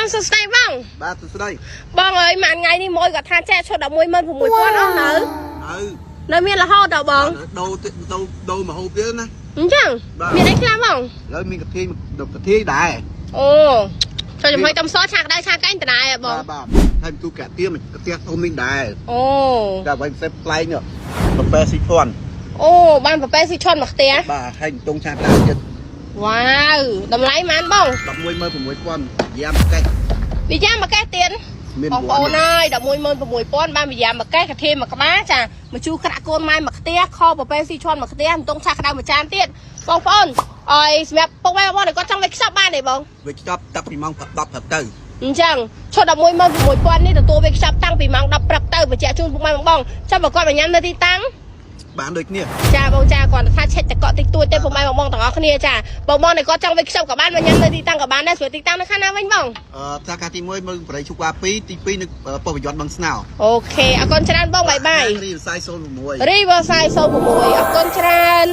បងសួស្ដីបងបាទសួស្ដីបងអើយមួយថ្ងៃនេះមួយគាត់ថាចែកឈុត116000អស់នៅមានរហូតដល់បងដូរមហូបទៀតណាអញ្ចឹងមានអីខ្លះបងឥឡូវមានកធាដែរអូចូលចំហុយតំសឆាក្តៅឆាកែងតដែរបងបាទហើយទូកាទៀមកទៀធំនេះដែរអូតែអ្វីផ្សេងប្លែកនេះប្រប៉ែស៊ីភ័ណ្ឌអូបានប្រប៉ែស៊ីឈុនមកផ្ទះបាទហើយតុងឆាក្តៅទៀតវ៉ាវតម្លៃប៉ុន្មានបង16000យ៉ាមកកេះវិយ៉ាមកកេះទៀតបងប្អូនអើយ16000បានវិយ៉ាមកកេះកាធាមកក្បាលចាមកជូរក្រាក់កូនម៉ែមកផ្ទះខប្រប៉ែស៊ីឈុនមកផ្ទះតុងឆាក្តៅមួយចានទៀតបងប្អូនអើយសម្រាប់ពុកម៉ែបងគាត់ចង់វេចខ្ចប់បានទេបងវេចខ្ចប់តាំងពីម៉ោង10ព្រឹកទៅអញ្ចឹងឈុត16000នេះទទួលវេចខ្ចប់តាំងពីម៉ោង10ព្រឹកទៅបញ្ជាក់ជូនពុកម៉ែបងចាំបើគាត់មកញ៉ាំនៅទីតាំងបានដូចគ្នាចាបងចាគាត់ថាឆិតតកតិចតួចទេពុកម៉ែបងទាំងអស់គ្នាចាបងនេះគាត់ចង់វេចខ្ចប់ក៏បានមកញ៉ាំនៅទីតាំងក៏បានដែរស្រួលទីតាំងនៅខាងណាវិញបងសាខាទី1មើលបរិយជុកវ៉ា2ទី2នៅប៉ុស្តិ៍ប្រយុទ្ធបឹងស្នោអូខេអរគុណច្រើនបងបាយបាយរីវ៉ាសាយ06រីវ៉ាសាយ06អរគុណច្រើន